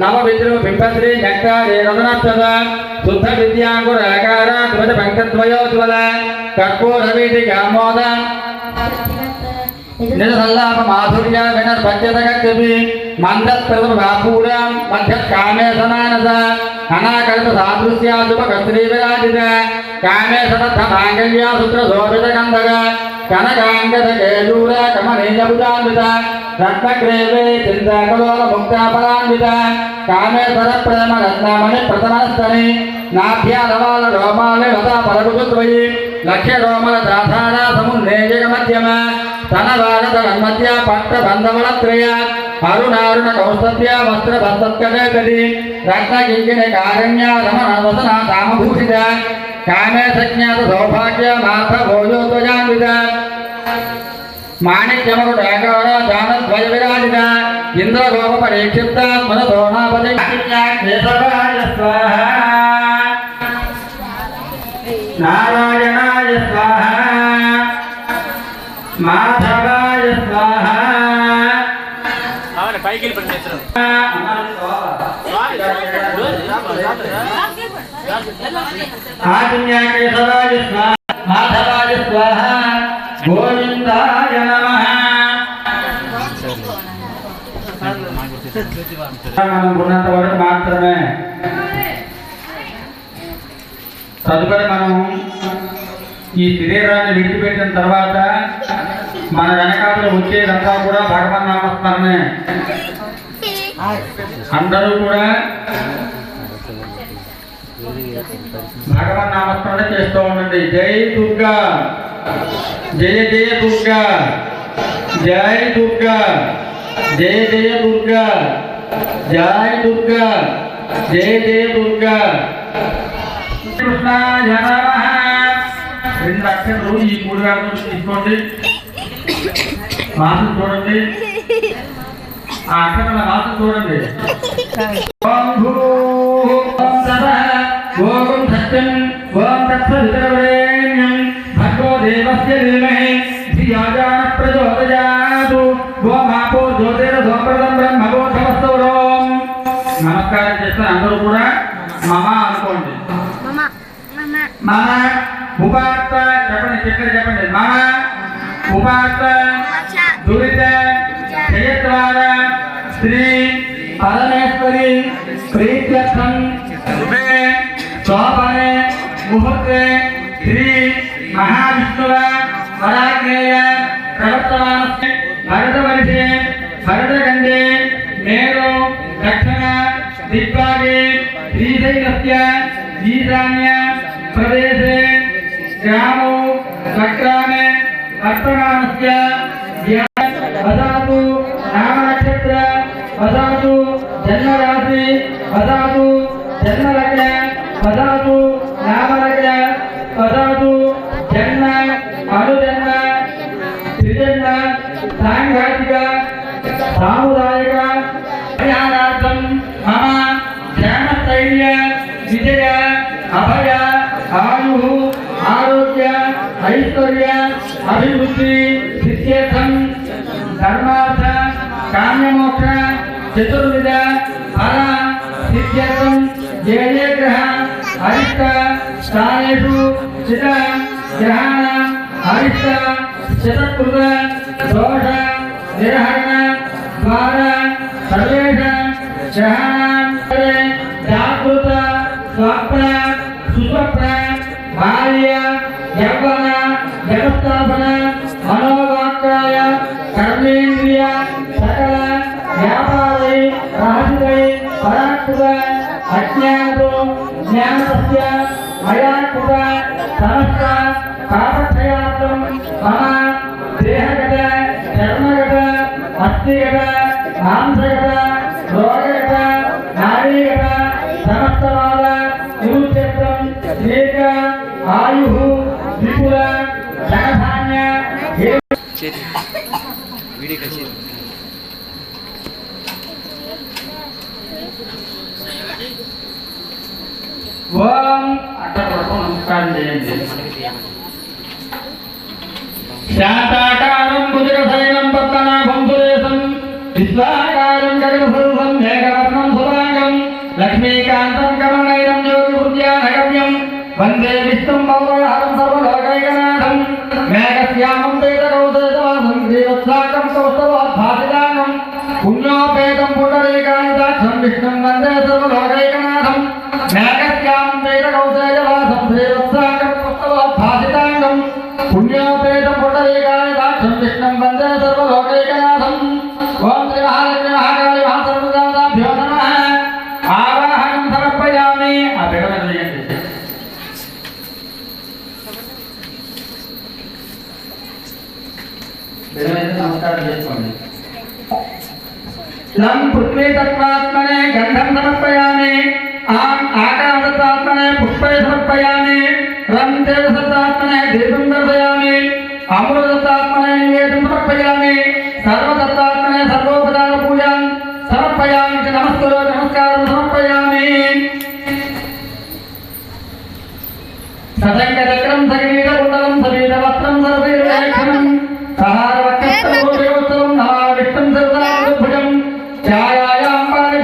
नव विद्रो पिंपत्री जक्तारे रघुनाथद शुद्ध विद्यांकुराकार ध्वज पंकद्वयोज्वल कर्पूरवीति गामोद निजसल्लाप माधुर्य विनर्भज्यतगत्यपि मन्दत्प्रभुभापूरं मध्यकामे समानस अनाकल्प सादृश्याजुपकस्त्री विराजित कामे सततमाङ्गल्य सूत्रशोभितगन्धक कनकाङ्गदकेयूर कमनीयभुजान्वित रत्नग्रेवे चिन्ताकलोलमुक्तापरान्वित कामेश्वरप्रेम रत्नमणि प्रथमस्तनि नाभ्यालवाल रोमाले लता परकुसुत्वयि लक्ष्यरोमल दाधार समुन्नेयकमध्यम स्तनवारतन्मध्य पट्टबन्धवलत्रय अरुणारुण कौस्तभ्य वस्त्रबन्धत्कटेकटि रत्नकिङ्किणी कारण्य रमणवसना कामभूषित कामे सज्ञात सौभाग्य माथ भोजोध्वजान्वित माणिक्यमकुटाकार जानद्वय विराजित इंद्रगोप परीक्षिप्त मनसोनापति केशवाय स्वाहा नारायणाय स्वाहा माधवाय स्वाहा आदिन्या केशवाय स्वाहा माधवाय स्वाहा गोविंदाय नमः మనం ఉన్నంత వరకు మాత్రమే తదుపరి మనం ఈ శరీరాన్ని విడిచిపెట్టిన తర్వాత మన వెనకాల వచ్చేదంతా కూడా భగవన్ నామస్మరణే. అందరూ కూడా భగవన్ నామస్మరణ చేస్తూ ఉండండి. జై దుర్గా, జయ జయ దుర్గా, జై దుర్గా, జయ జయ దుర్గా, జై దుర్గా, జయ జయ దుర్గా. కృష్ణాయ నమః. రెండు అక్షరాలు ఈ మూడు వేల తీసుకోండి. మాసం చూడండి, ఆ అక్షరాల మాసం చూడండి. ఓం భూ ఓం సదః ఓం సత్యం ఓం తత్సవితుర్వరేణ్యం భర్గో దేవస్య ధీమహి ధియో యో నః ప్రచోదయాత్. ఓం ఆపో జ్యోతిర్సోమృతం బ్రహ్మగోధవస్తోరం. నమస్కారం చేస్తే అందరూ కూడా మమ అనుకోండి. మమ ఉపాత్త చెప్పండి, చక్కెర చెప్పండి. మమ ఉపాత్త దురిత జయద్వార శ్రీ పరమేశ్వరి ప్రీత్యర్థం శుభే శోభనే ముహూర్తే శ్రీ మహావిష్ణువ వరాగ్నేయ ప్రవర్తమానస్య భరతవర్షే భరతఖండే మేరు దక్షిణ దిగ్భాగే శ్రీశైలస్య ఈశాన్య ప్రదేశే గ్రామో సక్రామే వర్తమానస్య వదాతు నామ నక్షత్ర వదాతు జన్మరాశి వదాతు జన్మలగ్న వదాతు నామలగ్న వదాతు జన్మ అనుజన్మ త్రిజన్మ సాంఘాతిక సాముదాయిక కళ్యాణార్థం మమ ధ్యానస్థైర్య విజయ అభయ ఆయు ఆరోగ్య ఐశ్వర్య అభివృద్ధి సిద్ధ్యర్థం ధర్మార్థ కామ్యమోక్ష చతుర్విధ ఫల సిద్ధ్యర్థం ఏ ఏ గ్రహ అరిష్ట స్థానేషు చిత గ్రహణ అరిష్ట శతకృత దోష నిర్హరణ ద్వారా సర్వేష గ్రహణ జాగృత స్వప్న సుస్వప్న బాల్య యవ్వన జగత్తాపన మనోవాక్కాయ కర్మేంద్రియ సకల వ్యాపారై రహస్యై పరాకృత అజ్ఞానతో జ్ఞానస్య మయాకృత సమస్త పాపక్షయార్థం మమ దేహగత చర్మగత అస్థిగత మాంసగత రోగగత నాడీగత ఓం అట్టకొరకు నమస్కారం చేయండి. శాంతాకారం భుజగశయనం పద్మనాభం సురేశం విశ్వాకారం గగనసదృశం మేఘవర్ణం సురాంగం లక్ష్మీకాంతం కమలనయనం యోగి హృద్యానగమ్యం వందే విష్ణుం భవహరం సర్వలోకైకనాథం మేఘశ్యామం వేదకౌశేషవాసం శ్రీవత్సాకం కౌస్తవాద్భాసితాంగం పుణ్యోపేతం పుండరీకాంతాక్షం విష్ణుం వందే సర్వలోకైకనాథం మేఘశ్యామం వేదకౌశేషవాసం శ్రీవత్సాకం కౌస్తవాద్భాసితాంగం పుణ్యోపేతం పుండరీకాంతాక్షం విష్ణుం వందే సర్వలోకైకనాథం. ఓం శ్రీ మహాలక్ష్మి మహాకాళి మహాసర్వదేవతాభ్యో నమః. ఆవాహనం సమర్పయామి. ఆ బిడలను చేయండి. బిడలైతే నమస్కారం చేసుకోండి. లం పృథ్వీ తత్వాత్మనే గంధం సమర్పయామి. ఆం ఆకాశతత్వాత్మనే పుష్పై సమర్పయామి. రం తేజసత్వాత్మనే దీపం దర్శయామి. అమృతత్వాత్మనే నివేదం సమర్పయామి. సర్వతత్వాత్మనే సర్వోపచార పూజాం సమర్పయామి. నమస్కారం సమర్పయామి. సతంగ చక్రం సగిరి